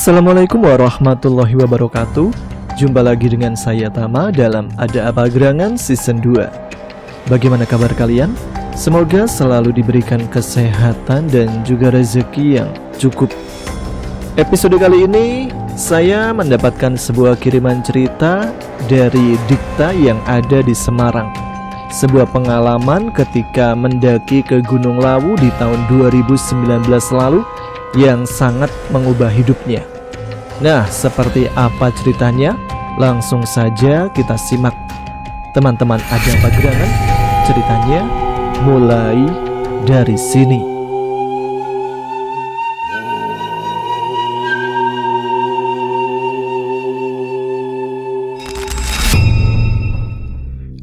Assalamualaikum warahmatullahi wabarakatuh. Jumpa lagi dengan saya Tama dalam Ada Apa Gerangan Season 2. Bagaimana kabar kalian? Semoga selalu diberikan kesehatan dan juga rezeki yang cukup. Episode kali ini saya mendapatkan sebuah kiriman cerita dari Dikta yang ada di Semarang. Sebuah pengalaman ketika mendaki ke Gunung Lawu di tahun 2019 lalu yang sangat mengubah hidupnya. Nah, seperti apa ceritanya? Langsung saja kita simak. Teman-teman Ada Apa Gerangan, ceritanya mulai dari sini.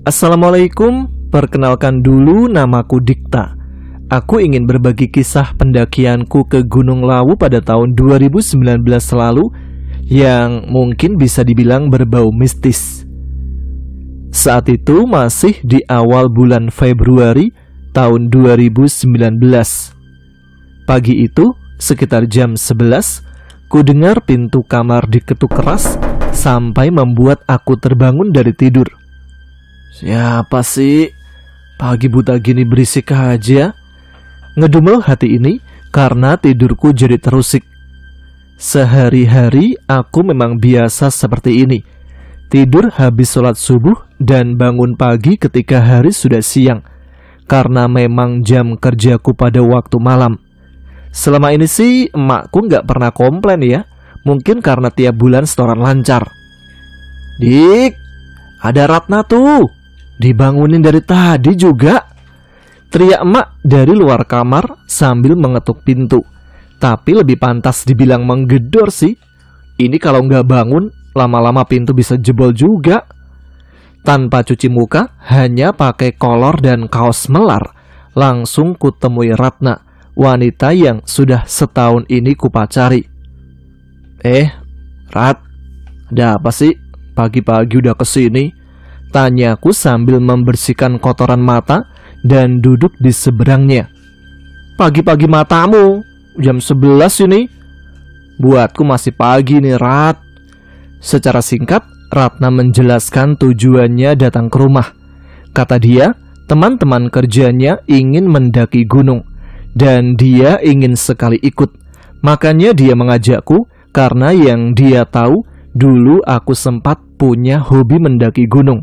Assalamualaikum, perkenalkan dulu, namaku Dikta. Aku ingin berbagi kisah pendakianku ke Gunung Lawu pada tahun 2019 lalu yang mungkin bisa dibilang berbau mistis. Saat itu masih di awal bulan Februari tahun 2019. Pagi itu, sekitar jam 11, ku dengar pintu kamar diketuk keras sampai membuat aku terbangun dari tidur. Siapa sih? Pagi buta gini berisik aja. Ngedumel hati ini karena tidurku jadi terusik. Sehari-hari aku memang biasa seperti ini. Tidur habis sholat subuh dan bangun pagi ketika hari sudah siang, karena memang jam kerjaku pada waktu malam. Selama ini sih emakku nggak pernah komplain ya. Mungkin karena tiap bulan setoran lancar. Dik, ada Ratna tuh. Dibangunin dari tadi juga, teriak emak dari luar kamar sambil mengetuk pintu. Tapi lebih pantas dibilang menggedor sih. Ini kalau nggak bangun, lama-lama pintu bisa jebol juga. Tanpa cuci muka, hanya pakai kolor dan kaos melar, langsung kutemui Ratna, wanita yang sudah setahun ini kupacari. Rat, ada apa sih? Pagi-pagi udah kesini? Tanyaku sambil membersihkan kotoran mata dan duduk di seberangnya. Pagi-pagi matamu, jam 11 ini. Buatku masih pagi nih, Rat. Secara singkat, Ratna menjelaskan tujuannya datang ke rumah. Kata dia, teman-teman kerjanya ingin mendaki gunung, dan dia ingin sekali ikut. Makanya dia mengajakku, karena yang dia tahu, dulu aku sempat punya hobi mendaki gunung.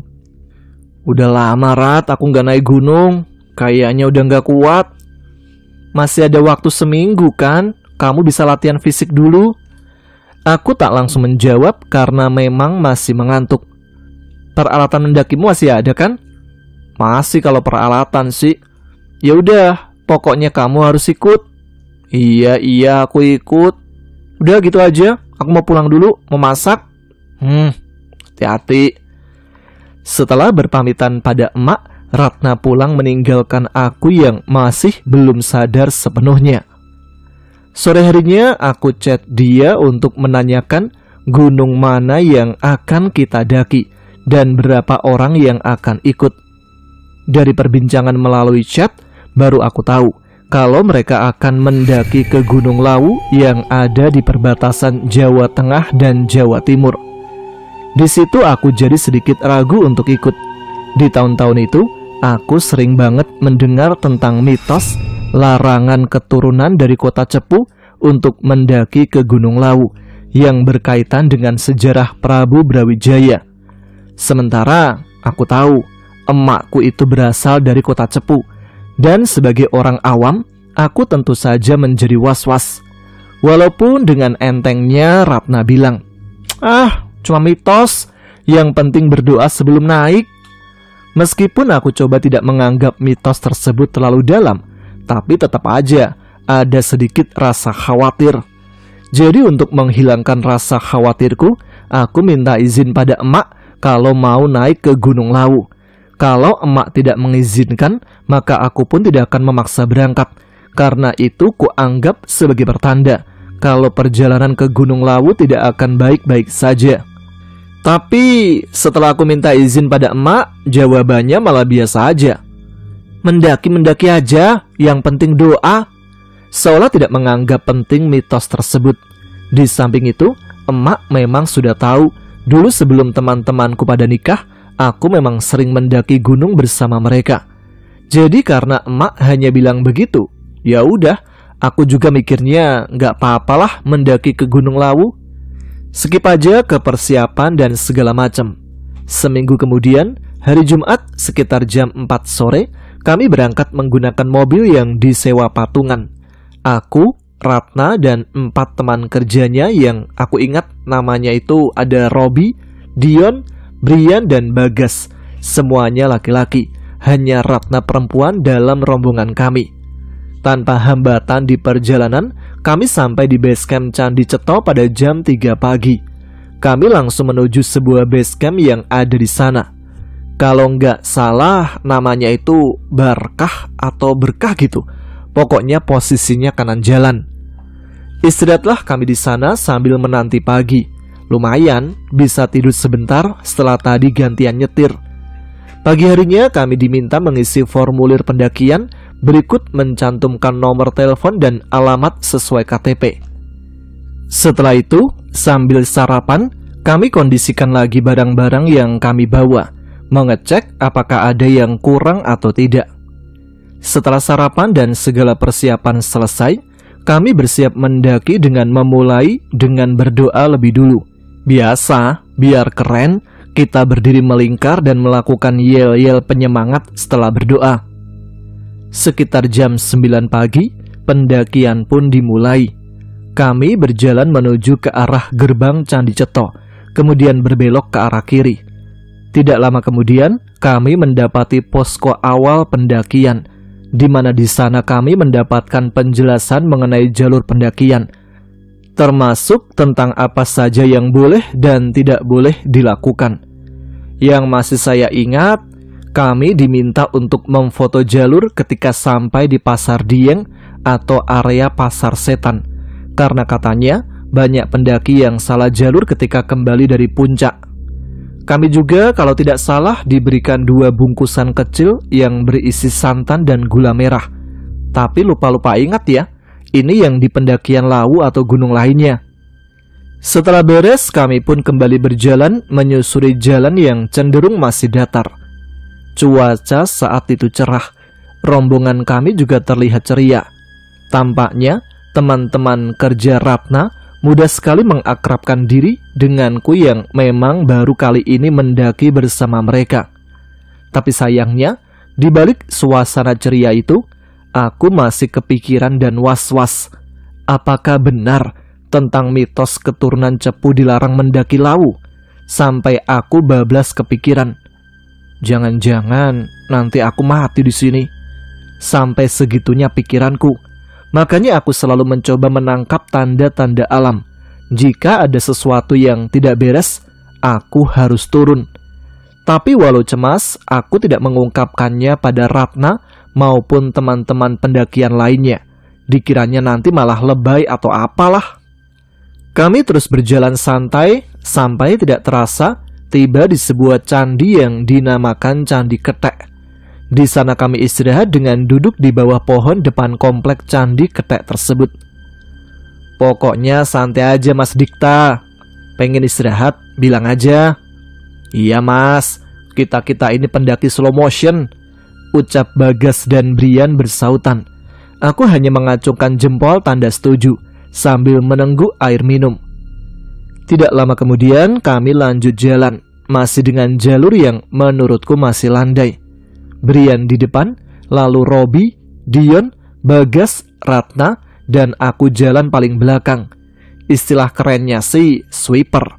Udah lama, Rat, aku nggak naik gunung. Kayaknya udah nggak kuat. Masih ada waktu seminggu kan? Kamu bisa latihan fisik dulu. Aku tak langsung menjawab karena memang masih mengantuk. Peralatan mendakimu masih ada kan? Masih kalau peralatan sih. Ya udah, pokoknya kamu harus ikut. Iya, aku ikut. Udah gitu aja. Aku mau pulang dulu, mau masak. Hati-hati. Setelah berpamitan pada emak, Ratna pulang meninggalkan aku yang masih belum sadar sepenuhnya. Sore harinya aku chat dia untuk menanyakan gunung mana yang akan kita daki dan berapa orang yang akan ikut. Dari perbincangan melalui chat, baru aku tahu kalau mereka akan mendaki ke Gunung Lawu yang ada di perbatasan Jawa Tengah dan Jawa Timur. Di situ aku jadi sedikit ragu untuk ikut. Di tahun-tahun itu, aku sering banget mendengar tentang mitos larangan keturunan dari kota Cepu untuk mendaki ke Gunung Lawu yang berkaitan dengan sejarah Prabu Brawijaya. Sementara aku tahu emakku itu berasal dari kota Cepu, dan sebagai orang awam, aku tentu saja menjadi was-was. Walaupun dengan entengnya Ratna bilang, cuma mitos, yang penting berdoa sebelum naik. Meskipun aku coba tidak menganggap mitos tersebut terlalu dalam, tapi tetap aja ada sedikit rasa khawatir. Jadi untuk menghilangkan rasa khawatirku, aku minta izin pada emak kalau mau naik ke Gunung Lawu. Kalau emak tidak mengizinkan, maka aku pun tidak akan memaksa berangkat. Karena itu kuanggap sebagai pertanda kalau perjalanan ke Gunung Lawu tidak akan baik-baik saja. Tapi setelah aku minta izin pada emak, jawabannya malah biasa aja. Mendaki-mendaki aja, yang penting doa. Seolah tidak menganggap penting mitos tersebut. Di samping itu, emak memang sudah tahu, dulu sebelum teman-temanku pada nikah, aku memang sering mendaki gunung bersama mereka. Jadi karena emak hanya bilang begitu, ya udah, aku juga mikirnya nggak apa-apalah mendaki ke Gunung Lawu. Skip aja ke persiapan dan segala macam. Seminggu kemudian, hari Jumat sekitar jam 4 sore, kami berangkat menggunakan mobil yang disewa patungan. Aku, Ratna, dan 4 teman kerjanya yang aku ingat namanya itu ada Robi, Dion, Brian, dan Bagas. Semuanya laki-laki, hanya Ratna perempuan dalam rombongan kami. Tanpa hambatan di perjalanan, kami sampai di base camp Candi Ceto pada jam 3 pagi. Kami langsung menuju sebuah base camp yang ada di sana. Kalau nggak salah namanya itu Barkah atau Berkah gitu. Pokoknya posisinya kanan jalan. Istirahatlah kami di sana sambil menanti pagi. Lumayan, bisa tidur sebentar setelah tadi gantian nyetir. Pagi harinya kami diminta mengisi formulir pendakian, berikut mencantumkan nomor telepon dan alamat sesuai KTP. Setelah itu, sambil sarapan, kami kondisikan lagi barang-barang yang kami bawa, mengecek apakah ada yang kurang atau tidak. Setelah sarapan dan segala persiapan selesai, kami bersiap mendaki dengan memulai dengan berdoa lebih dulu. Biasa, biar keren, kita berdiri melingkar dan melakukan yel-yel penyemangat setelah berdoa. Sekitar jam 9 pagi, pendakian pun dimulai. Kami berjalan menuju ke arah gerbang Candi Ceto, kemudian berbelok ke arah kiri. Tidak lama kemudian, kami mendapati posko awal pendakian, di mana di sana kami mendapatkan penjelasan mengenai jalur pendakian, termasuk tentang apa saja yang boleh dan tidak boleh dilakukan. Yang masih saya ingat, kami diminta untuk memfoto jalur ketika sampai di Pasar Dieng atau area Pasar Setan, karena katanya banyak pendaki yang salah jalur ketika kembali dari puncak. Kami juga kalau tidak salah diberikan 2 bungkusan kecil yang berisi santan dan gula merah. Tapi lupa-lupa ingat ya, ini yang di pendakian Lawu atau gunung lainnya. Setelah beres, kami pun kembali berjalan menyusuri jalan yang cenderung masih datar. Cuaca saat itu cerah, rombongan kami juga terlihat ceria. Tampaknya teman-teman kerja Ratna mudah sekali mengakrabkan diri denganku yang memang baru kali ini mendaki bersama mereka. Tapi sayangnya, di balik suasana ceria itu, aku masih kepikiran dan was-was. Apakah benar tentang mitos keturunan Cepu dilarang mendaki Lawu? Sampai aku bablas kepikiran, jangan-jangan nanti aku mati di sini. Sampai segitunya pikiranku. Makanya aku selalu mencoba menangkap tanda-tanda alam. Jika ada sesuatu yang tidak beres, aku harus turun. Tapi walau cemas, aku tidak mengungkapkannya pada Ratna maupun teman-teman pendakian lainnya. Dikiranya nanti malah lebay atau apalah. Kami terus berjalan santai sampai tidak terasa tiba di sebuah candi yang dinamakan Candi Ketek. Di sana kami istirahat dengan duduk di bawah pohon depan komplek Candi Ketek tersebut. Pokoknya santai aja Mas Dikta. Pengen istirahat, bilang aja. Iya Mas, kita-kita ini pendaki slow motion, ucap Bagas dan Brian bersautan. Aku hanya mengacungkan jempol tanda setuju sambil menengguk air minum. Tidak lama kemudian kami lanjut jalan, masih dengan jalur yang menurutku masih landai. Brian di depan, lalu Robi, Dion, Bagas, Ratna, dan aku jalan paling belakang. Istilah kerennya sih sweeper.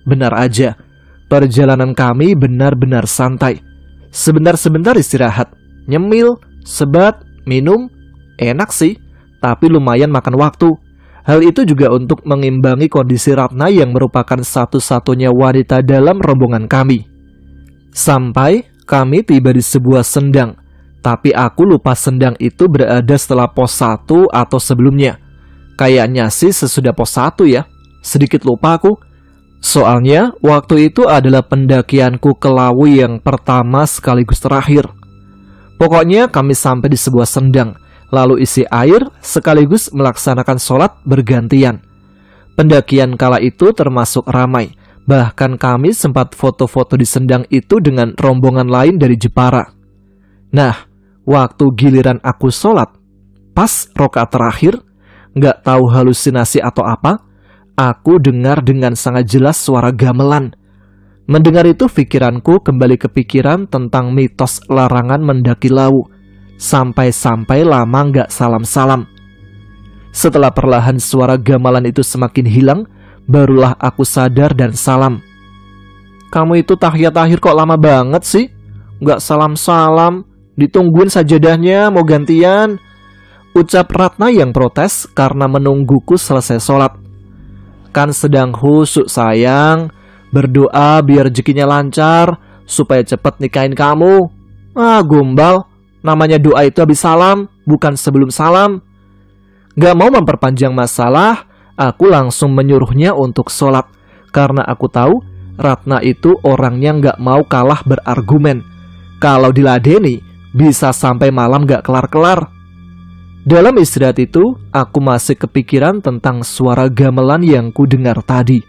Benar aja, perjalanan kami benar-benar santai. Sebentar-sebentar istirahat, nyemil, sebat, minum, enak sih, tapi lumayan makan waktu. Hal itu juga untuk mengimbangi kondisi Ratna yang merupakan satu-satunya wanita dalam rombongan kami. Sampai kami tiba di sebuah sendang, tapi aku lupa sendang itu berada setelah pos 1 atau sebelumnya. Kayaknya sih sesudah pos 1 ya, sedikit lupa aku. Soalnya waktu itu adalah pendakianku ke Lawu yang pertama sekaligus terakhir. Pokoknya kami sampai di sebuah sendang, lalu isi air sekaligus melaksanakan sholat bergantian. Pendakian kala itu termasuk ramai. Bahkan kami sempat foto-foto di Sendang itu dengan rombongan lain dari Jepara. Nah, waktu giliran aku sholat, pas rakaat terakhir, gak tahu halusinasi atau apa, aku dengar dengan sangat jelas suara gamelan. Mendengar itu pikiranku kembali kepikiran tentang mitos larangan mendaki Lawu. Sampai-sampai lama gak salam-salam. Setelah perlahan suara gamelan itu semakin hilang, barulah aku sadar dan salam. Kamu itu tahiyat akhir kok lama banget sih? Gak salam-salam, ditungguin sajadahnya mau gantian. Ucap Ratna yang protes karena menungguku selesai sholat. Kan sedang khusyuk sayang, berdoa biar rezekinya lancar, supaya cepet nikahin kamu. Ah gombal, namanya doa itu habis salam, bukan sebelum salam. Gak mau memperpanjang masalah, aku langsung menyuruhnya untuk sholat. Karena aku tahu Ratna itu orangnya gak mau kalah berargumen. Kalau diladeni, bisa sampai malam gak kelar-kelar. Dalam istirahat itu, aku masih kepikiran tentang suara gamelan yang ku dengar tadi.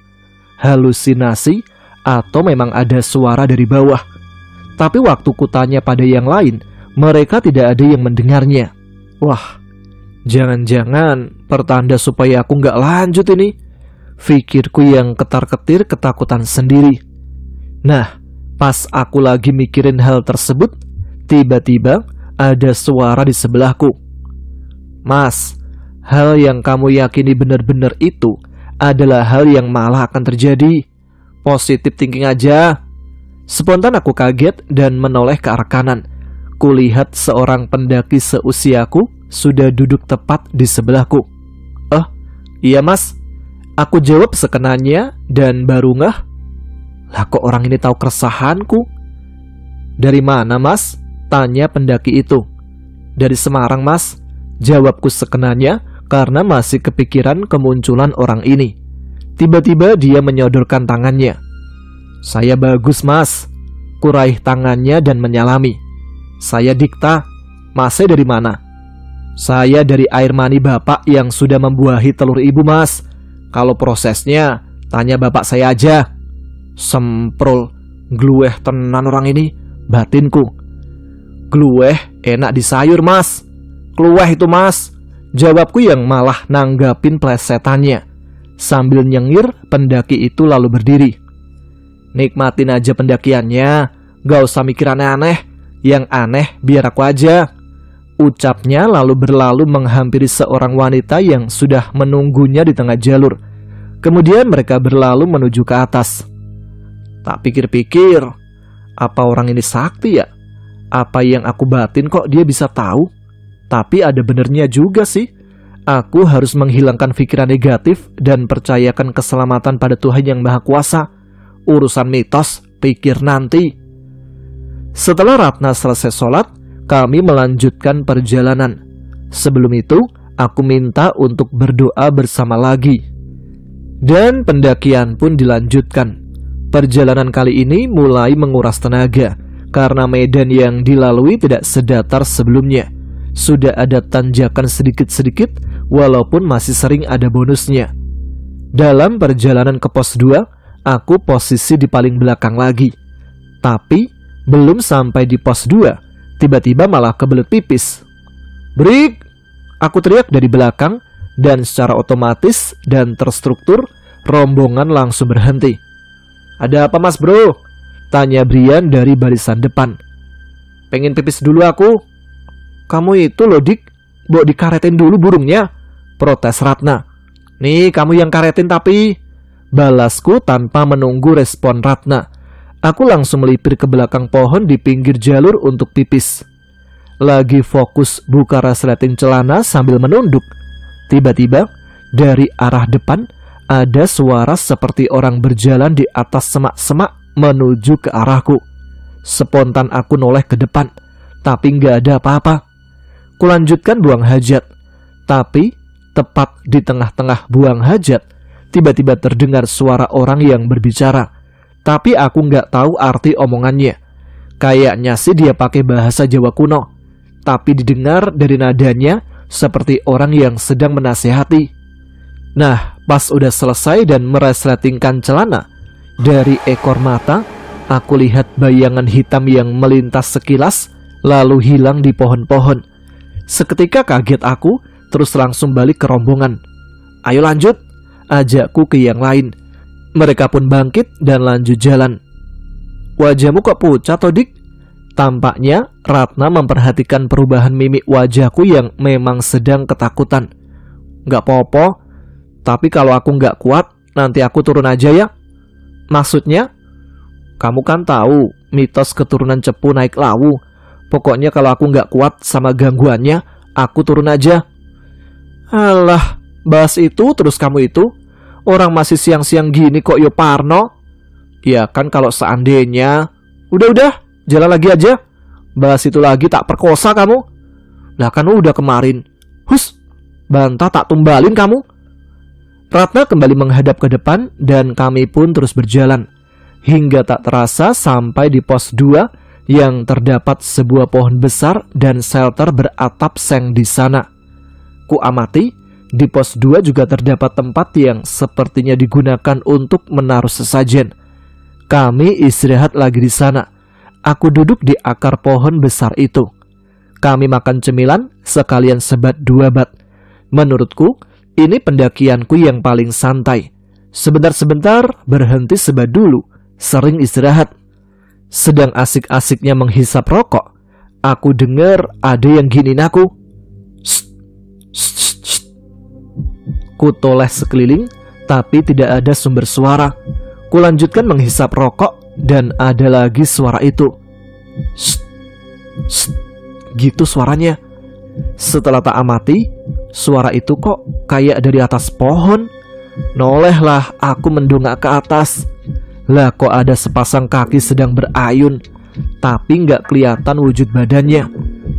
Halusinasi atau memang ada suara dari bawah. Tapi waktu kutanya pada yang lain, mereka tidak ada yang mendengarnya. Wah, jangan-jangan pertanda supaya aku nggak lanjut ini. Pikirku yang ketar-ketir ketakutan sendiri. Nah, pas aku lagi mikirin hal tersebut, tiba-tiba ada suara di sebelahku. Mas, hal yang kamu yakini benar-benar itu adalah hal yang malah akan terjadi. Positif thinking aja. Spontan aku kaget dan menoleh ke arah kanan. Kulihat seorang pendaki seusiaku sudah duduk tepat di sebelahku. Iya mas, aku jawab sekenanya dan baru ngeh. Lah kok orang ini tahu keresahanku? Dari mana mas? Tanya pendaki itu. Dari Semarang mas, jawabku sekenanya karena masih kepikiran kemunculan orang ini. Tiba-tiba dia menyodorkan tangannya. Saya bagus mas. Kuraih tangannya dan menyalami. Saya Dikta. Masnya dari mana? Saya dari air mani bapak yang sudah membuahi telur ibu mas. Kalau prosesnya, tanya bapak saya aja. Semprol, glueh tenan orang ini, batinku. Glueh enak di sayur mas. Kluweh itu mas, jawabku yang malah nanggapin plesetannya. Sambil nyengir, pendaki itu lalu berdiri. Nikmatin aja pendakiannya, gak usah mikir aneh-aneh. Yang aneh biar aku aja. Ucapnya lalu berlalu menghampiri seorang wanita yang sudah menunggunya di tengah jalur. Kemudian mereka berlalu menuju ke atas. Tak pikir-pikir, apa orang ini sakti ya? Apa yang aku batin kok dia bisa tahu? Tapi ada benernya juga sih. Aku harus menghilangkan pikiran negatif dan percayakan keselamatan pada Tuhan yang Maha Kuasa. Urusan mitos, pikir nanti. Setelah Ratna selesai sholat, kami melanjutkan perjalanan. Sebelum itu, aku minta untuk berdoa bersama lagi. Dan pendakian pun dilanjutkan. Perjalanan kali ini mulai menguras tenaga, karena medan yang dilalui tidak sedatar sebelumnya. Sudah ada tanjakan sedikit-sedikit, walaupun masih sering ada bonusnya. Dalam perjalanan ke pos 2, aku posisi di paling belakang lagi. Tapi, belum sampai di pos 2, tiba-tiba malah kebelet pipis. Break! Aku teriak dari belakang, dan secara otomatis dan terstruktur, rombongan langsung berhenti. Ada apa mas bro? Tanya Brian dari barisan depan. Pengen pipis dulu aku. Kamu itu loh dik, bawa dikaretin dulu burungnya, protes Ratna. Nih kamu yang karetin tapi, balasku tanpa menunggu respon Ratna. Aku langsung melipir ke belakang pohon di pinggir jalur untuk pipis. Lagi fokus buka resleting celana sambil menunduk. Tiba-tiba dari arah depan ada suara seperti orang berjalan di atas semak-semak menuju ke arahku. Spontan aku noleh ke depan, tapi nggak ada apa-apa. Kulanjutkan buang hajat, tapi tepat di tengah-tengah buang hajat, tiba-tiba terdengar suara orang yang berbicara. Tapi aku nggak tahu arti omongannya. Kayaknya sih dia pakai bahasa Jawa kuno, tapi didengar dari nadanya seperti orang yang sedang menasehati. Nah, Pas udah selesai dan meresletingkan celana, dari ekor mata aku lihat bayangan hitam yang melintas sekilas lalu hilang di pohon-pohon. Seketika kaget aku, terus langsung balik ke rombongan. "Ayo lanjut," ajakku ke yang lain. Mereka pun bangkit dan lanjut jalan. "Wajahmu kok pucat, Dik?" Tampaknya Ratna memperhatikan perubahan mimik wajahku yang memang sedang ketakutan. "Nggak apa-apa, tapi kalau aku nggak kuat, nanti aku turun aja ya." "Maksudnya?" "Kamu kan tahu mitos keturunan Cepu naik Lawu. Pokoknya kalau aku nggak kuat sama gangguannya, aku turun aja." "Alah, bahas itu terus kamu itu. Orang masih siang-siang gini kok yo parno." "Ya kan kalau seandainya." Udah, jalan lagi aja. Bahas itu lagi tak perkosa kamu." "Lah kan udah kemarin." "Hus, bantah tak tumbalin kamu." Ratna kembali menghadap ke depan dan kami pun terus berjalan. Hingga tak terasa sampai di pos 2 yang terdapat sebuah pohon besar dan shelter beratap seng di sana. Ku amati, di pos 2 juga terdapat tempat yang sepertinya digunakan untuk menaruh sesajen. Kami istirahat lagi di sana. Aku duduk di akar pohon besar itu. Kami makan cemilan sekalian sebat 2 bat. Menurutku, ini pendakianku yang paling santai. Sebentar-sebentar berhenti sebat dulu, sering istirahat. Sedang asik-asiknya menghisap rokok, aku dengar ada yang giniin aku. "Shh, shh, shh, shh." Ku toleh sekeliling, tapi tidak ada sumber suara. Ku lanjutkan menghisap rokok dan ada lagi suara itu. "Shh, shh," gitu suaranya. Setelah tak amati, suara itu kok kayak dari atas pohon. Nolehlah aku mendongak ke atas. Lah kok ada sepasang kaki sedang berayun, tapi nggak kelihatan wujud badannya.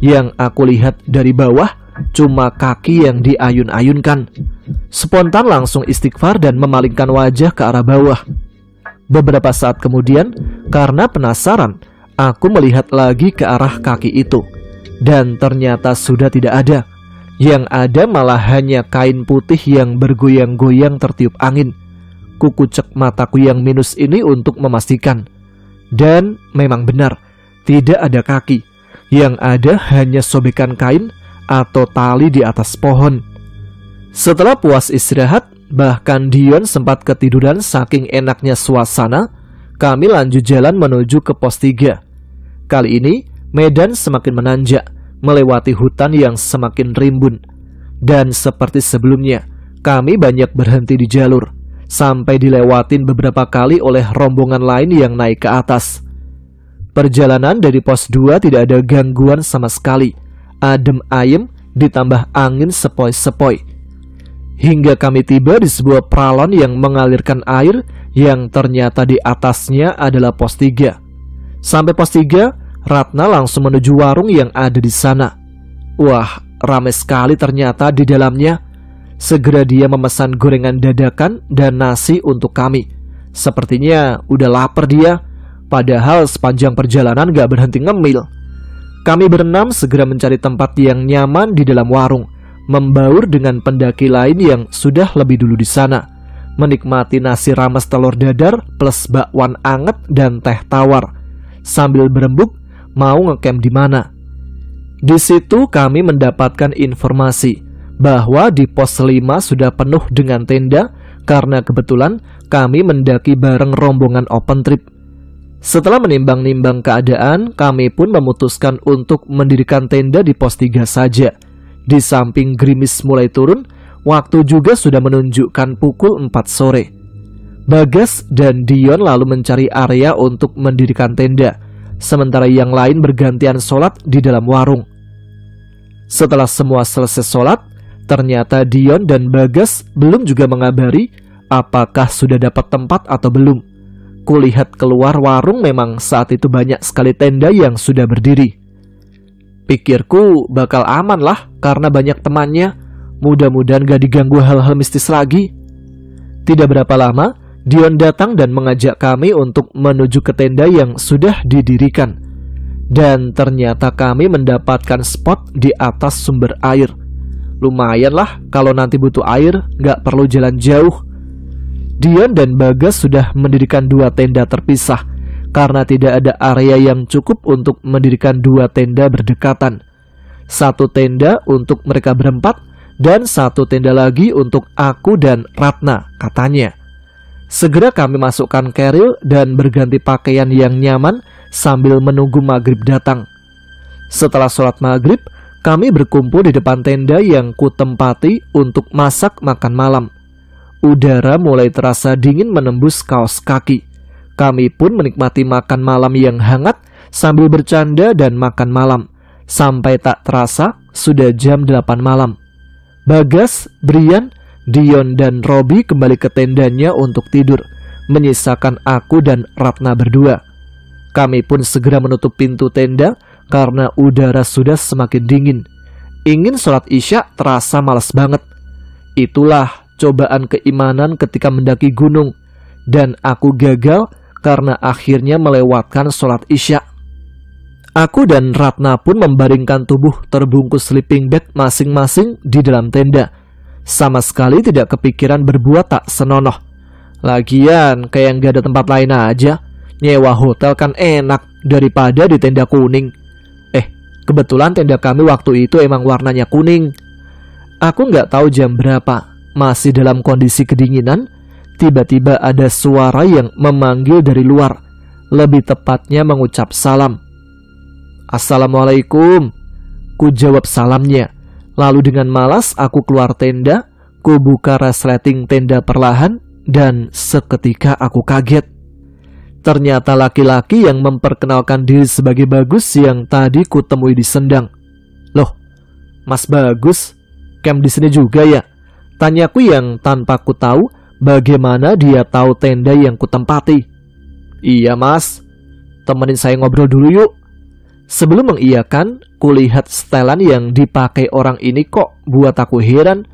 Yang aku lihat dari bawah cuma kaki yang diayun-ayunkan. Spontan langsung istighfar dan memalingkan wajah ke arah bawah. Beberapa saat kemudian, karena penasaran, aku melihat lagi ke arah kaki itu. Dan ternyata sudah tidak ada. Yang ada malah hanya kain putih yang bergoyang-goyang tertiup angin. Ku kucek mataku yang minus ini untuk memastikan. Dan memang benar, tidak ada kaki. Yang ada hanya sobekan kain atau tali di atas pohon. Setelah puas istirahat, bahkan Dion sempat ketiduran saking enaknya suasana, kami lanjut jalan menuju ke pos 3. Kali ini, medan semakin menanjak, melewati hutan yang semakin rimbun. Dan seperti sebelumnya, kami banyak berhenti di jalur, sampai dilewatin beberapa kali oleh rombongan lain yang naik ke atas. Perjalanan dari pos 2 tidak ada gangguan sama sekali. Adem ayem ditambah angin sepoi-sepoi. Hingga kami tiba di sebuah pralon yang mengalirkan air yang ternyata di atasnya adalah pos 3. Sampai pos 3, Ratna langsung menuju warung yang ada di sana. Wah, ramai sekali ternyata di dalamnya. Segera dia memesan gorengan dadakan dan nasi untuk kami. Sepertinya udah lapar dia, padahal sepanjang perjalanan gak berhenti ngemil. Kami berenam segera mencari tempat yang nyaman di dalam warung, membaur dengan pendaki lain yang sudah lebih dulu di sana, menikmati nasi rames telur dadar plus bakwan anget dan teh tawar, sambil berembuk mau ngecamp di mana. Di situ kami mendapatkan informasi bahwa di pos 5 sudah penuh dengan tenda karena kebetulan kami mendaki bareng rombongan open trip. Setelah menimbang-nimbang keadaan, kami pun memutuskan untuk mendirikan tenda di pos 3 saja. Di samping gerimis mulai turun, waktu juga sudah menunjukkan pukul 4 sore. Bagas dan Dion lalu mencari area untuk mendirikan tenda, sementara yang lain bergantian sholat di dalam warung. Setelah semua selesai sholat, ternyata Dion dan Bagas belum juga mengabari apakah sudah dapat tempat atau belum. Kulihat keluar warung memang saat itu banyak sekali tenda yang sudah berdiri. Pikirku bakal aman lah karena banyak temannya. Mudah-mudahan gak diganggu hal-hal mistis lagi. Tidak berapa lama, Dion datang dan mengajak kami untuk menuju ke tenda yang sudah didirikan. Dan ternyata kami mendapatkan spot di atas sumber air. Lumayan lah kalau nanti butuh air, nggak perlu jalan jauh. Dion dan Bagas sudah mendirikan 2 tenda terpisah karena tidak ada area yang cukup untuk mendirikan 2 tenda berdekatan. 1 tenda untuk mereka berempat dan 1 tenda lagi untuk aku dan Ratna, katanya. Segera kami masukkan keril dan berganti pakaian yang nyaman sambil menunggu maghrib datang. Setelah sholat maghrib, kami berkumpul di depan tenda yang kutempati untuk masak makan malam. Udara mulai terasa dingin menembus kaos kaki. Kami pun menikmati makan malam yang hangat sambil bercanda dan makan malam. Sampai tak terasa sudah jam 8 malam. Bagas, Brian, Dion dan Robi kembali ke tendanya untuk tidur, menyisakan aku dan Ratna berdua. Kami pun segera menutup pintu tenda karena udara sudah semakin dingin. Ingin sholat isya terasa malas banget. Itulah cobaan keimanan ketika mendaki gunung, dan aku gagal karena akhirnya melewatkan sholat isya. Aku dan Ratna pun membaringkan tubuh terbungkus sleeping bag masing-masing di dalam tenda. Sama sekali tidak kepikiran berbuat tak senonoh. Lagian kayak gak ada tempat lain aja. Nyewa hotel kan enak daripada di tenda kuning. Kebetulan tenda kami waktu itu emang warnanya kuning. Aku gak tahu jam berapa, masih dalam kondisi kedinginan. Tiba-tiba ada suara yang memanggil dari luar, lebih tepatnya mengucap salam. Assalamualaikum. Ku jawab salamnya. Lalu dengan malas aku keluar tenda. Ku buka resleting tenda perlahan, dan seketika aku kaget. Ternyata laki-laki yang memperkenalkan diri sebagai Bagus yang tadi ku temui di Sendang. Loh, Mas Bagus, camp di sini juga ya? Tanyaku yang tanpa ku tahu bagaimana dia tahu tenda yang ku tempati. Iya mas, temenin saya ngobrol dulu yuk. Sebelum mengiyakan, kulihat setelan yang dipakai orang ini kok buat aku heran.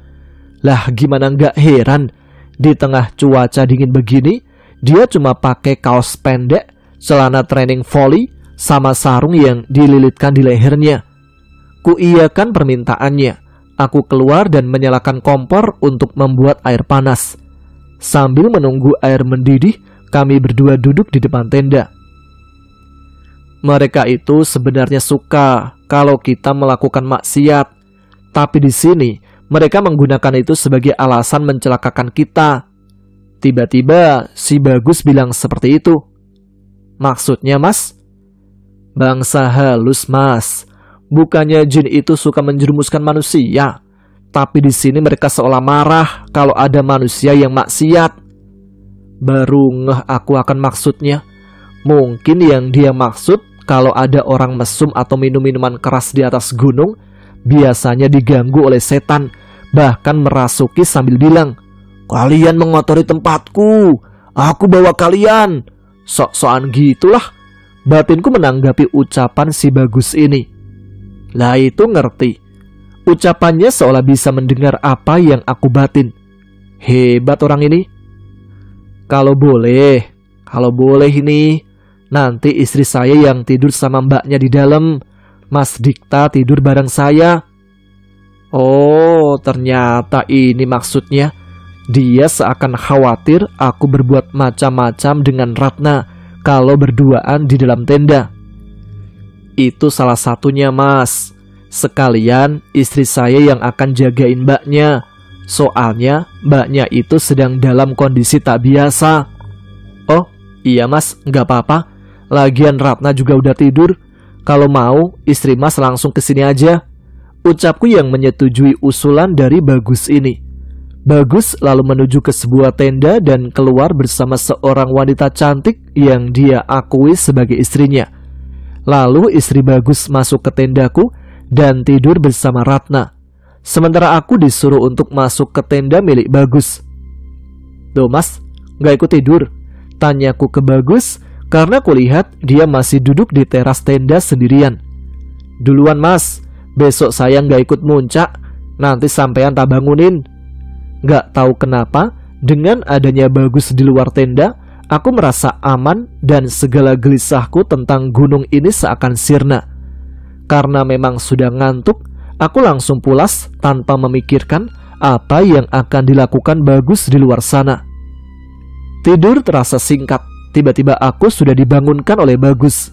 Lah gimana nggak heran, di tengah cuaca dingin begini, dia cuma pakai kaos pendek, celana training volley, sama sarung yang dililitkan di lehernya. Kuiyakan permintaannya. Aku keluar dan menyalakan kompor untuk membuat air panas. Sambil menunggu air mendidih, kami berdua duduk di depan tenda. Mereka itu sebenarnya suka kalau kita melakukan maksiat, tapi di sini mereka menggunakan itu sebagai alasan mencelakakan kita. Tiba-tiba si Bagus bilang seperti itu. Maksudnya mas? Bangsa halus mas. Bukannya jin itu suka menjerumuskan manusia, tapi di sini mereka seolah marah kalau ada manusia yang maksiat. Baru ngeh aku akan maksudnya. Mungkin yang dia maksud kalau ada orang mesum atau minum minuman keras di atas gunung, biasanya diganggu oleh setan, bahkan merasuki sambil bilang, kalian mengotori tempatku, aku bawa kalian. Sok-sokan gitulah. Batinku menanggapi ucapan si Bagus ini. Lah itu ngerti. Ucapannya seolah bisa mendengar apa yang aku batin. Hebat orang ini. Kalau boleh ini, nanti istri saya yang tidur sama mbaknya di dalam, Mas Dikta tidur bareng saya. Oh, ternyata ini maksudnya. Dia seakan khawatir aku berbuat macam-macam dengan Ratna kalau berduaan di dalam tenda. Itu salah satunya mas. Sekalian istri saya yang akan jagain mbaknya. Soalnya mbaknya itu sedang dalam kondisi tak biasa. Oh iya mas, gak apa-apa. Lagian Ratna juga udah tidur. Kalau mau istri mas langsung kesini aja. Ucapku yang menyetujui usulan dari Bagus ini. Bagus lalu menuju ke sebuah tenda dan keluar bersama seorang wanita cantik yang dia akui sebagai istrinya. Lalu istri Bagus masuk ke tendaku dan tidur bersama Ratna. Sementara aku disuruh untuk masuk ke tenda milik Bagus. Duh mas, gak ikut tidur? Tanyaku ke Bagus karena kulihat dia masih duduk di teras tenda sendirian. Duluan mas, besok saya gak ikut muncak, nanti sampean tak bangunin. Gak tahu kenapa, dengan adanya Bagus di luar tenda, aku merasa aman dan segala gelisahku tentang gunung ini seakan sirna. Karena memang sudah ngantuk, Aku langsung pulas tanpa memikirkan apa yang akan dilakukan Bagus di luar sana. Tidur terasa singkat. Tiba-tiba aku sudah dibangunkan oleh Bagus.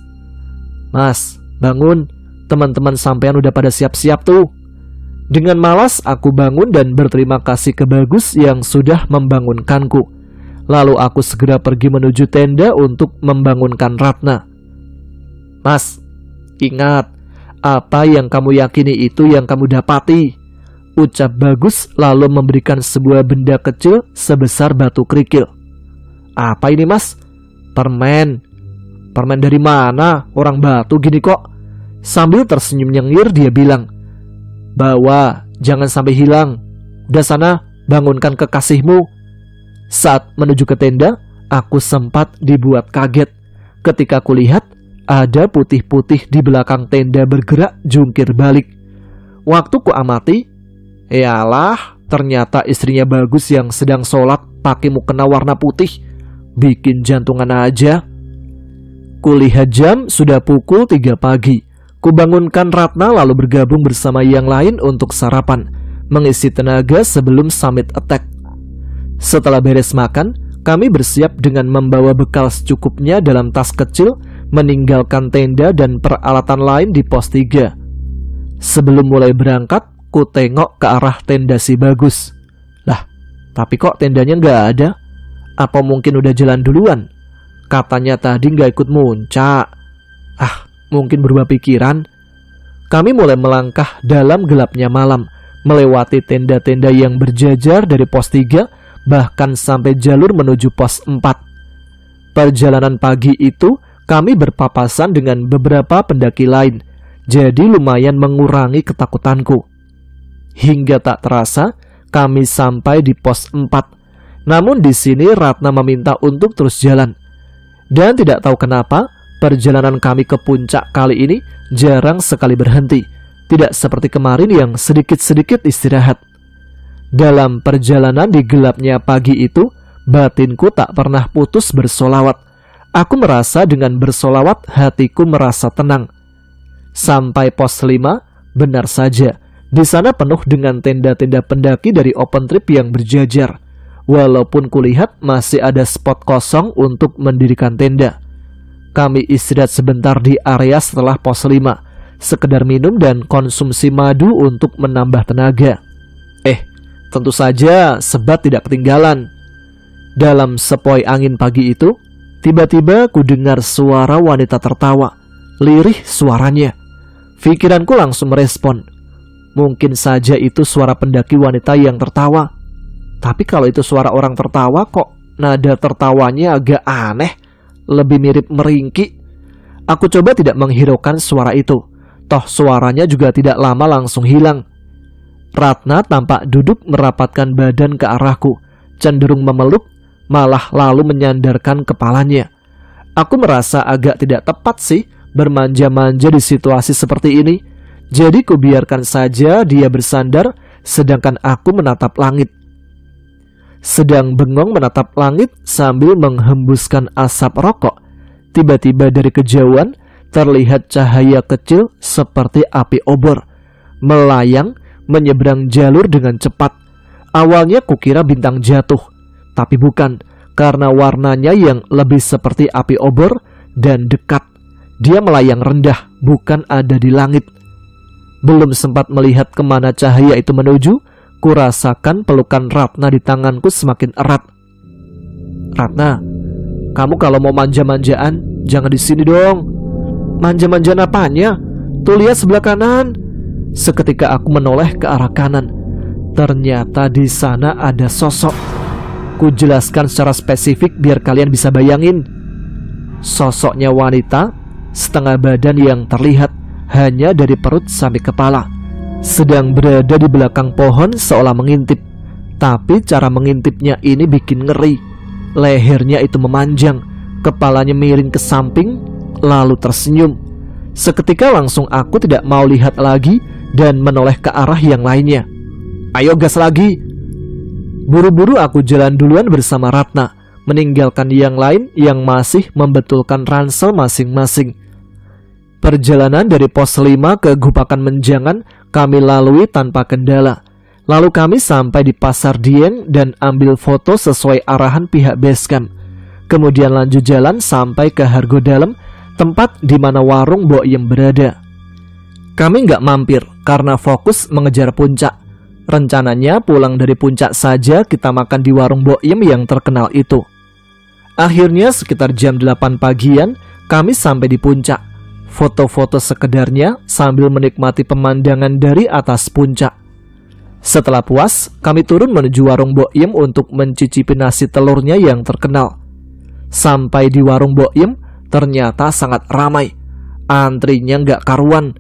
"Mas, bangun. Teman-teman sampean udah pada siap-siap tuh." Dengan malas aku bangun dan berterima kasih ke Bagus yang sudah membangunkanku. Lalu aku segera pergi menuju tenda untuk membangunkan Ratna. "Mas, ingat, apa yang kamu yakini itu yang kamu dapati," ucap Bagus lalu memberikan sebuah benda kecil sebesar batu kerikil. "Apa ini, Mas?" "Permen." "Permen dari mana? Orang batu gini kok." Sambil tersenyum nyengir dia bilang, "Bawa, jangan sampai hilang. Udah sana, bangunkan kekasihmu." Saat menuju ke tenda, aku sempat dibuat kaget ketika kulihat ada putih-putih di belakang tenda bergerak jungkir balik. Waktu ku amati, yalah, ternyata istrinya Bagus yang sedang sholat pakai mukena warna putih. Bikin jantungan aja. Kulihat jam sudah pukul 3 pagi. Kubangunkan Ratna lalu bergabung bersama yang lain untuk sarapan, mengisi tenaga sebelum summit attack. Setelah beres makan, kami bersiap dengan membawa bekal secukupnya dalam tas kecil, meninggalkan tenda dan peralatan lain di pos 3. Sebelum mulai berangkat, ku tengok ke arah tenda si Bagus. Lah, tapi kok tendanya nggak ada? Apa mungkin udah jalan duluan? Katanya tadi nggak ikut muncak. Mungkin berubah pikiran. Kami mulai melangkah dalam gelapnya malam, melewati tenda-tenda yang berjajar dari pos 3, bahkan sampai jalur menuju pos 4. Perjalanan pagi itu kami berpapasan dengan beberapa pendaki lain, jadi lumayan mengurangi ketakutanku. Hingga tak terasa kami sampai di pos 4. Namun di sini Ratna meminta untuk terus jalan. Dan tidak tahu kenapa, perjalanan kami ke puncak kali ini jarang sekali berhenti. Tidak seperti kemarin yang sedikit-sedikit istirahat. Dalam perjalanan di gelapnya pagi itu, batinku tak pernah putus bersolawat. Aku merasa dengan bersolawat hatiku merasa tenang. Sampai pos 5, benar saja, di sana penuh dengan tenda-tenda pendaki dari open trip yang berjajar. Walaupun kulihat masih ada spot kosong untuk mendirikan tenda. Kami istirahat sebentar di area setelah pos 5, sekedar minum dan konsumsi madu untuk menambah tenaga. Tentu saja sebat tidak ketinggalan. Dalam sepoi angin pagi itu, tiba-tiba ku dengar suara wanita tertawa. Lirih suaranya. Pikiranku langsung merespon. Mungkin saja itu suara pendaki wanita yang tertawa. Tapi kalau itu suara orang tertawa, kok nada tertawanya agak aneh, lebih mirip meringki. Aku coba tidak menghiraukan suara itu. Toh suaranya juga tidak lama langsung hilang. Ratna tampak duduk merapatkan badan ke arahku, cenderung memeluk, malah lalu menyandarkan kepalanya. Aku merasa agak tidak tepat sih bermanja-manja di situasi seperti ini. Jadi kubiarkan saja dia bersandar, sedangkan aku menatap langit. Sedang bengong menatap langit sambil menghembuskan asap rokok, tiba-tiba dari kejauhan terlihat cahaya kecil seperti api obor, melayang menyeberang jalur dengan cepat. Awalnya kukira bintang jatuh, tapi bukan, karena warnanya yang lebih seperti api obor dan dekat. Dia melayang rendah, bukan ada di langit. Belum sempat melihat kemana cahaya itu menuju, kurasakan pelukan Ratna di tanganku semakin erat. "Ratna, kamu kalau mau manja-manjaan, jangan di sini dong." "Manja-manjaan apanya? Tuh lihat sebelah kanan." Seketika aku menoleh ke arah kanan. Ternyata di sana ada sosok. Ku jelaskan secara spesifik biar kalian bisa bayangin. Sosoknya wanita, setengah badan yang terlihat hanya dari perut sampai kepala, sedang berada di belakang pohon seolah mengintip. Tapi cara mengintipnya ini bikin ngeri. Lehernya itu memanjang, kepalanya miring ke samping, lalu tersenyum. Seketika langsung aku tidak mau lihat lagi dan menoleh ke arah yang lainnya. "Ayo gas lagi." Buru-buru aku jalan duluan bersama Ratna, meninggalkan yang lain yang masih membetulkan ransel masing-masing. Perjalanan dari pos 5 ke Gupakan Menjangan kami lalui tanpa kendala. Lalu kami sampai di Pasar Dieng dan ambil foto sesuai arahan pihak basecamp. Kemudian lanjut jalan sampai ke Hargo Dalem, tempat di mana warung Mbok Iem berada. Kami nggak mampir karena fokus mengejar puncak. Rencananya pulang dari puncak saja kita makan di warung Mbok Iem yang terkenal itu. Akhirnya sekitar jam 8 pagian kami sampai di puncak. Foto-foto sekedarnya sambil menikmati pemandangan dari atas puncak. Setelah puas, kami turun menuju warung Mbok Iem untuk mencicipi nasi telurnya yang terkenal. Sampai di warung Mbok Iem, ternyata sangat ramai. Antrinya nggak karuan.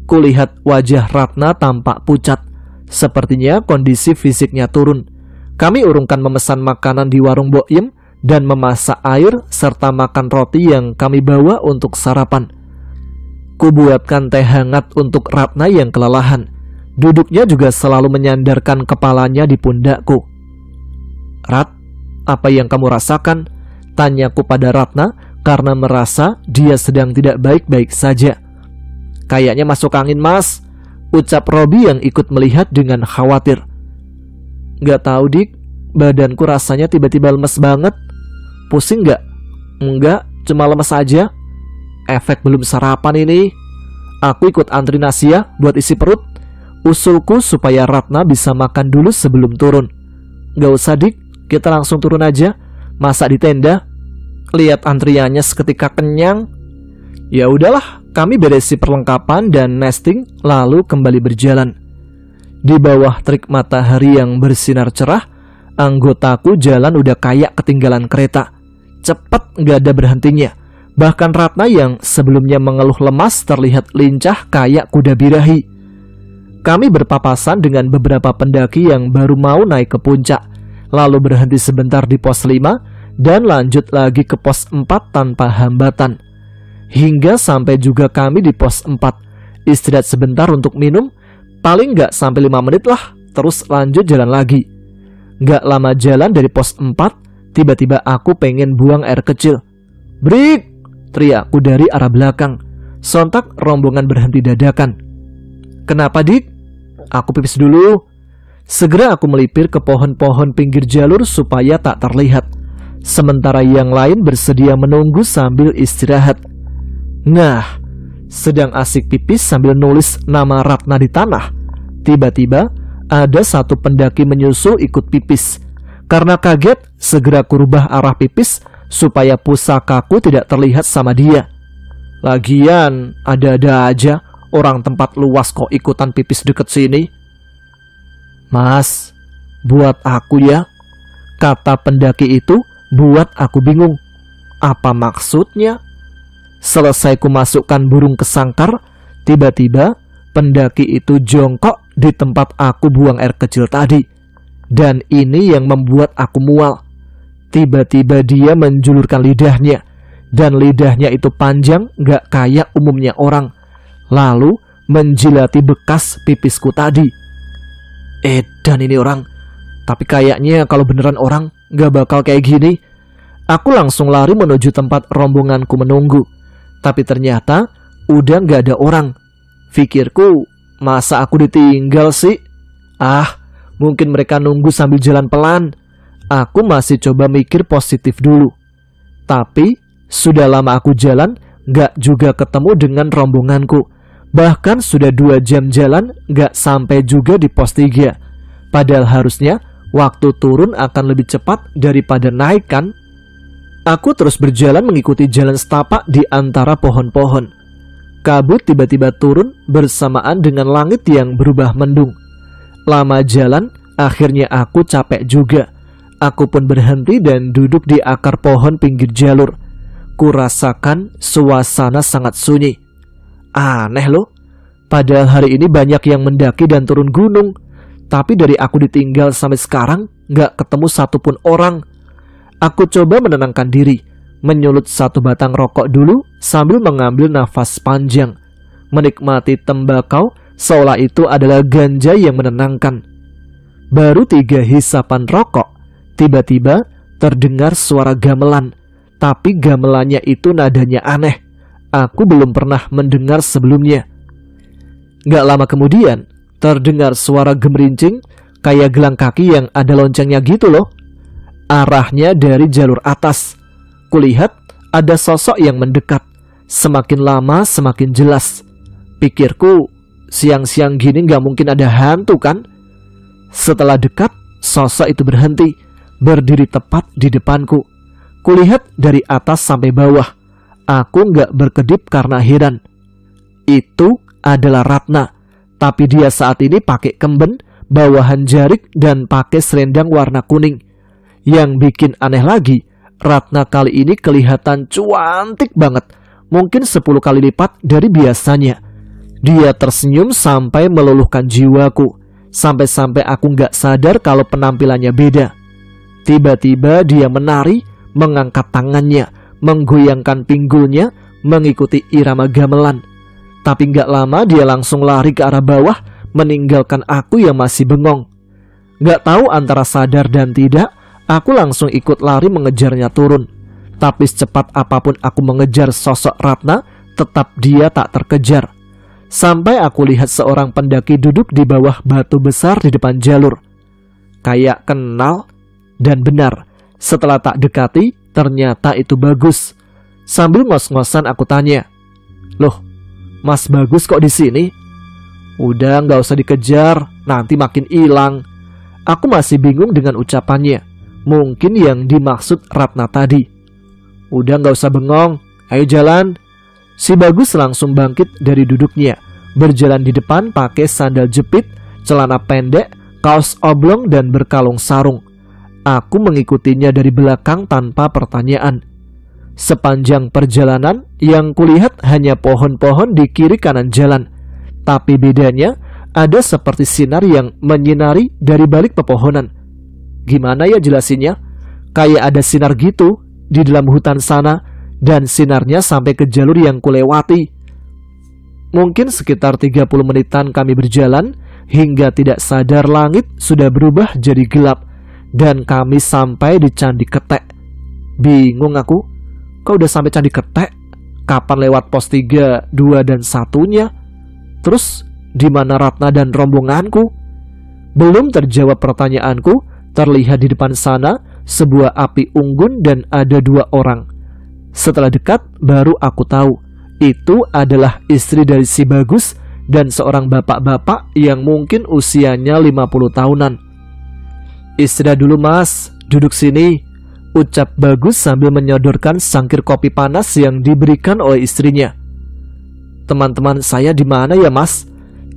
Kulihat wajah Ratna tampak pucat. Sepertinya kondisi fisiknya turun. Kami urungkan memesan makanan di warung Mbok Iem dan memasak air serta makan roti yang kami bawa untuk sarapan. Kubuatkan teh hangat untuk Ratna yang kelelahan. Duduknya juga selalu menyandarkan kepalanya di pundakku. "Rat, apa yang kamu rasakan?" tanyaku pada Ratna karena merasa dia sedang tidak baik-baik saja. "Kayaknya masuk angin, Mas," ucap Robi yang ikut melihat dengan khawatir. "Gak tahu, Dik, badanku rasanya tiba-tiba lemes banget." "Pusing gak?" "Enggak, cuma lemes aja. Efek belum sarapan ini." "Aku ikut antri nasi ya buat isi perut," usulku supaya Ratna bisa makan dulu sebelum turun. "Gak usah, Dik, kita langsung turun aja. Masak di tenda." Lihat antriannya seketika kenyang. Ya udahlah, kami beresi perlengkapan dan nesting lalu kembali berjalan. Di bawah terik matahari yang bersinar cerah, anggotaku jalan udah kayak ketinggalan kereta. Cepet gak ada berhentinya. Bahkan Ratna yang sebelumnya mengeluh lemas terlihat lincah kayak kuda birahi. Kami berpapasan dengan beberapa pendaki yang baru mau naik ke puncak, lalu berhenti sebentar di pos 5 dan lanjut lagi ke pos 4 tanpa hambatan. Hingga sampai juga kami di pos 4. Istirahat sebentar untuk minum, paling gak sampai 5 menit lah, terus lanjut jalan lagi. Gak lama jalan dari pos 4, tiba-tiba aku pengen buang air kecil. "Brik!" teriakku dari arah belakang. Sontak rombongan berhenti dadakan. "Kenapa, Dik?" "Aku pipis dulu." Segera aku melipir ke pohon-pohon pinggir jalur supaya tak terlihat. Sementara yang lain bersedia menunggu sambil istirahat. Nah, sedang asik pipis sambil nulis nama Ratna di tanah, tiba-tiba ada satu pendaki menyusul ikut pipis. Karena kaget, segera kurubah arah pipis supaya pusakaku tidak terlihat sama dia. Lagian, ada-ada aja orang tempat luas kok ikutan pipis deket sini. "Mas, buat aku ya," kata pendaki itu buat aku bingung. Apa maksudnya? Selesai ku masukkan burung ke sangkar, tiba-tiba pendaki itu jongkok di tempat aku buang air kecil tadi. Dan ini yang membuat aku mual. Tiba-tiba dia menjulurkan lidahnya, dan lidahnya itu panjang gak kayak umumnya orang, lalu menjilati bekas pipisku tadi. Dan ini orang. Tapi kayaknya kalau beneran orang gak bakal kayak gini. Aku langsung lari menuju tempat rombonganku menunggu. Tapi ternyata udah gak ada orang. Pikirku, masa aku ditinggal sih? Mungkin mereka nunggu sambil jalan pelan. Aku masih coba mikir positif dulu. Tapi sudah lama aku jalan, gak juga ketemu dengan rombonganku. Bahkan sudah 2 jam jalan, gak sampai juga di pos 3. Padahal harusnya waktu turun akan lebih cepat daripada naik kan? Aku terus berjalan mengikuti jalan setapak di antara pohon-pohon. Kabut tiba-tiba turun bersamaan dengan langit yang berubah mendung. Lama jalan, akhirnya aku capek juga. Aku pun berhenti dan duduk di akar pohon pinggir jalur. Kurasakan suasana sangat sunyi. Aneh loh, padahal hari ini banyak yang mendaki dan turun gunung. Tapi dari aku ditinggal sampai sekarang gak ketemu satupun orang. Aku coba menenangkan diri, menyulut satu batang rokok dulu sambil mengambil nafas panjang, menikmati tembakau seolah itu adalah ganja yang menenangkan. Baru 3 hisapan rokok, tiba-tiba terdengar suara gamelan. Tapi gamelannya itu nadanya aneh. Aku belum pernah mendengar sebelumnya. Gak lama kemudian, terdengar suara gemerincing kayak gelang kaki yang ada loncengnya gitu loh. Arahnya dari jalur atas. Kulihat ada sosok yang mendekat. Semakin lama semakin jelas. Pikirku, siang-siang gini gak mungkin ada hantu kan? Setelah dekat, sosok itu berhenti, berdiri tepat di depanku. Kulihat dari atas sampai bawah. Aku gak berkedip karena heran. Itu adalah Ratna. Tapi dia saat ini pakai kemben, bawahan jarik, dan pakai selendang warna kuning. Yang bikin aneh lagi, Ratna kali ini kelihatan cantik banget. Mungkin 10 kali lipat dari biasanya. Dia tersenyum sampai meluluhkan jiwaku. Sampai-sampai aku gak sadar kalau penampilannya beda. Tiba-tiba dia menari, mengangkat tangannya, menggoyangkan pinggulnya, mengikuti irama gamelan. Tapi gak lama dia langsung lari ke arah bawah, meninggalkan aku yang masih bengong. Gak tahu antara sadar dan tidak, aku langsung ikut lari mengejarnya turun. Tapi secepat apapun aku mengejar sosok Ratna, tetap dia tak terkejar. Sampai aku lihat seorang pendaki duduk di bawah batu besar di depan jalur. Kayak kenal, dan benar, setelah tak dekati, ternyata itu Bagus. Sambil ngos-ngosan aku tanya, "Loh, Mas Bagus kok di sini?" "Udah gak usah dikejar, nanti makin hilang." Aku masih bingung dengan ucapannya. Mungkin yang dimaksud Ratna tadi. "Udah gak usah bengong, ayo jalan." Si Bagus langsung bangkit dari duduknya, berjalan di depan pakai sandal jepit, celana pendek, kaos oblong, dan berkalung sarung. Aku mengikutinya dari belakang tanpa pertanyaan. Sepanjang perjalanan, yang kulihat hanya pohon-pohon di kiri kanan jalan. Tapi bedanya, ada seperti sinar yang menyinari dari balik pepohonan. Gimana ya jelasinnya? Kayak ada sinar gitu di dalam hutan sana, dan sinarnya sampai ke jalur yang kulewati. Mungkin sekitar 30 menitan kami berjalan, hingga tidak sadar langit sudah berubah jadi gelap, dan kami sampai di Candi Ketek. Bingung aku, kok udah sampai Candi Ketek? Kapan lewat pos 3, 2, dan 1-nya? Terus di mana Ratna dan rombonganku? Belum terjawab pertanyaanku, terlihat di depan sana sebuah api unggun dan ada 2 orang. Setelah dekat, baru aku tahu itu adalah istri dari si Bagus dan seorang bapak-bapak yang mungkin usianya 50 tahunan. "Istirahat dulu Mas, duduk sini," ucap Bagus sambil menyodorkan sangkir kopi panas yang diberikan oleh istrinya. "Teman-teman saya di mana ya Mas?"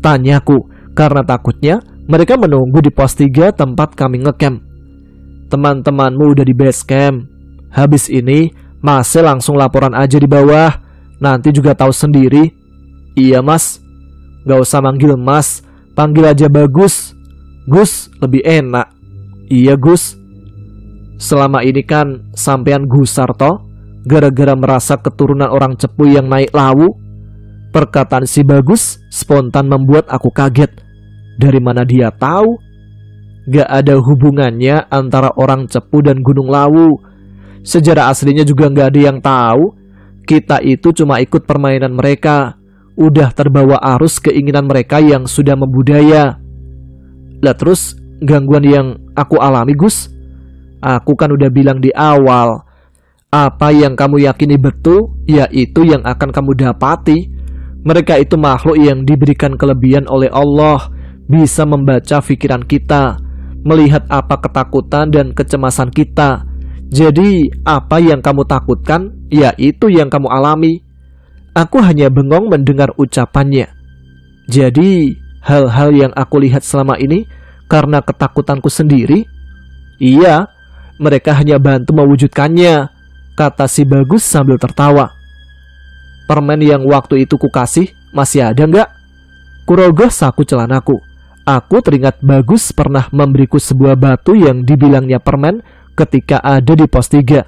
tanyaku, karena takutnya mereka menunggu di pos 3 tempat kami ngecamp. "Teman-temanmu udah di base camp. Habis ini Masnya langsung laporan aja di bawah, nanti juga tahu sendiri." "Iya Mas." "Gak usah manggil Mas, panggil aja Bagus. Gus lebih enak." "Iya Gus." "Selama ini kan sampean gusar toh, gara-gara merasa keturunan orang Cepu yang naik lawu." Perkataan si Bagus spontan membuat aku kaget. Dari mana dia tahu? Gak ada hubungannya antara orang Cepu dan Gunung Lawu. Sejarah aslinya juga gak ada yang tahu. Kita itu cuma ikut permainan mereka. Udah terbawa arus keinginan mereka yang sudah membudaya. Lah terus gangguan yang aku alami Gus? Aku kan udah bilang di awal, apa yang kamu yakini betul, yaitu yang akan kamu dapati. Mereka itu makhluk yang diberikan kelebihan oleh Allah, bisa membaca pikiran kita, melihat apa ketakutan dan kecemasan kita. Jadi apa yang kamu takutkan, yaitu yang kamu alami. Aku hanya bengong mendengar ucapannya. Jadi hal-hal yang aku lihat selama ini karena ketakutanku sendiri? Iya, mereka hanya bantu mewujudkannya, kata si Bagus sambil tertawa. "Permen yang waktu itu kukasih masih ada nggak?" Kurogoh saku celanaku. Aku teringat Bagus pernah memberiku sebuah batu yang dibilangnya permen ketika ada di pos 3.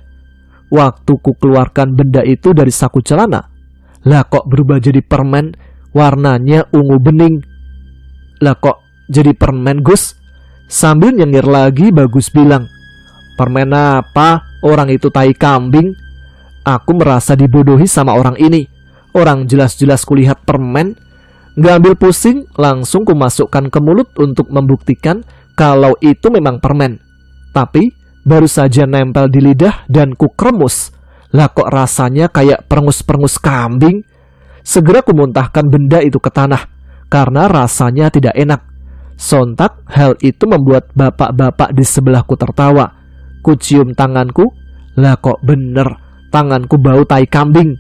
Waktu ku keluarkan benda itu dari saku celana, lah kok berubah jadi permen, warnanya ungu bening. "Lah kok jadi permen Gus?" Sambil nyengir lagi Bagus bilang, "Permen apa? Orang itu tai kambing." Aku merasa dibodohi sama orang ini. Orang jelas-jelas kulihat permen. Nggak ambil pusing, langsung kumasukkan ke mulut untuk membuktikan kalau itu memang permen. Tapi baru saja nempel di lidah dan ku kremus, lah kok rasanya kayak perengus-perengus kambing. Segera kumuntahkan benda itu ke tanah karena rasanya tidak enak. Sontak hal itu membuat bapak-bapak di sebelahku tertawa. Ku cium tanganku, lah kok bener tanganku bau tai kambing.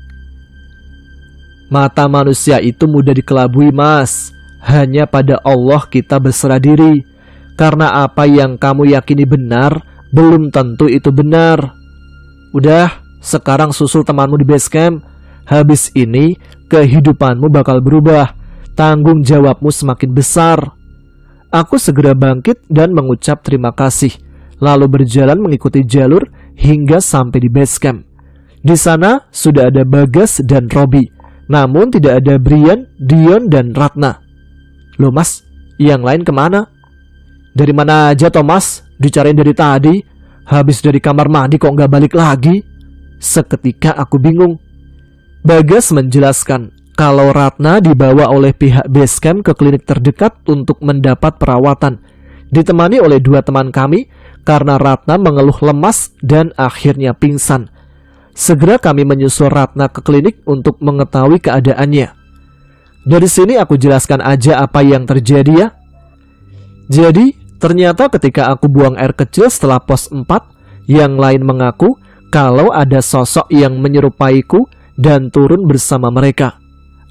Mata manusia itu mudah dikelabui, Mas. Hanya pada Allah kita berserah diri. Karena apa yang kamu yakini benar, belum tentu itu benar. Udah, sekarang susul temanmu di base camp. Habis ini, kehidupanmu bakal berubah. Tanggung jawabmu semakin besar. Aku segera bangkit dan mengucap terima kasih. Lalu berjalan mengikuti jalur hingga sampai di base camp. Di sana sudah ada Bagas dan Robi. Namun tidak ada Brian, Dion, dan Ratna. Loh Mas, yang lain kemana? Dari mana aja Thomas? Dicariin dari tadi. Habis dari kamar mandi kok nggak balik lagi? Seketika aku bingung. Bagas menjelaskan kalau Ratna dibawa oleh pihak basecamp ke klinik terdekat untuk mendapat perawatan. Ditemani oleh 2 teman kami karena Ratna mengeluh lemas dan akhirnya pingsan. Segera kami menyusul Ratna ke klinik untuk mengetahui keadaannya. Dari sini aku jelaskan aja apa yang terjadi ya. Jadi, ternyata ketika aku buang air kecil setelah pos 4, yang lain mengaku kalau ada sosok yang menyerupaiku dan turun bersama mereka.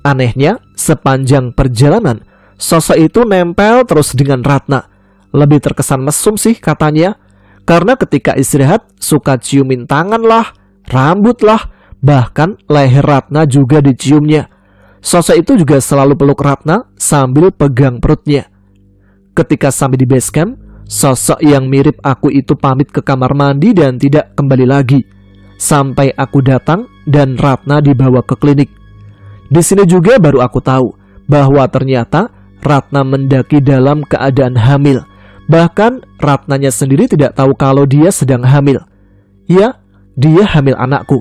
Anehnya, sepanjang perjalanan, sosok itu nempel terus dengan Ratna. Lebih terkesan mesum sih katanya. Karena ketika istirahat, suka ciumin tangan lah, rambut lah, bahkan leher Ratna juga diciumnya. Sosok itu juga selalu peluk Ratna sambil pegang perutnya. Ketika sampai di base camp, sosok yang mirip aku itu pamit ke kamar mandi dan tidak kembali lagi. Sampai aku datang dan Ratna dibawa ke klinik. Di sini juga baru aku tahu bahwa ternyata Ratna mendaki dalam keadaan hamil. Bahkan Ratnanya sendiri tidak tahu kalau dia sedang hamil. Ya, dia hamil anakku.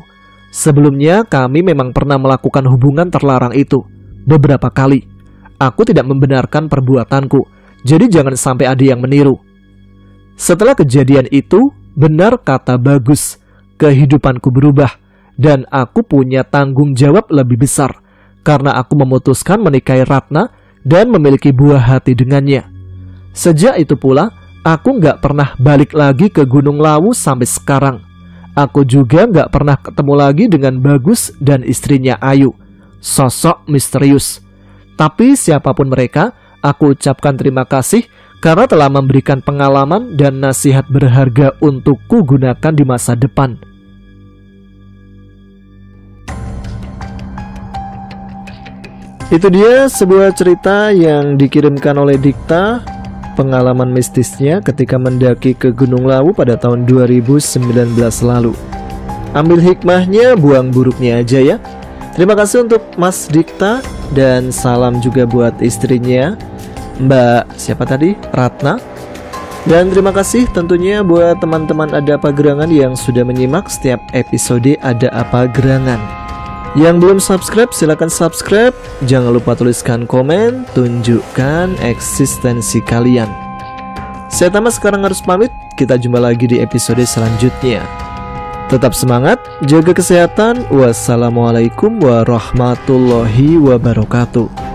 Sebelumnya kami memang pernah melakukan hubungan terlarang itu beberapa kali. Aku tidak membenarkan perbuatanku, jadi jangan sampai ada yang meniru. Setelah kejadian itu, benar kata Bagus, kehidupanku berubah dan aku punya tanggung jawab lebih besar karena aku memutuskan menikahi Ratna dan memiliki buah hati dengannya. Sejak itu pula, aku nggak pernah balik lagi ke Gunung Lawu sampai sekarang. Aku juga nggak pernah ketemu lagi dengan Bagus dan istrinya Ayu, sosok misterius. Tapi siapapun mereka, aku ucapkan terima kasih karena telah memberikan pengalaman dan nasihat berharga untukku gunakan di masa depan. Itu dia sebuah cerita yang dikirimkan oleh Dikta. Pengalaman mistisnya ketika mendaki ke Gunung Lawu pada tahun 2019 lalu. Ambil hikmahnya, buang buruknya aja ya. Terima kasih untuk Mas Dikta. Dan salam juga buat istrinya, Mbak siapa tadi? Ratna. Dan terima kasih tentunya buat teman-teman Ada Apa Gerangan yang sudah menyimak setiap episode Ada Apa Gerangan. Yang belum subscribe silahkan subscribe. Jangan lupa tuliskan komen, tunjukkan eksistensi kalian. Saya Tama sekarang harus pamit. Kita jumpa lagi di episode selanjutnya. Tetap semangat, jaga kesehatan. Wassalamualaikum warahmatullahi wabarakatuh.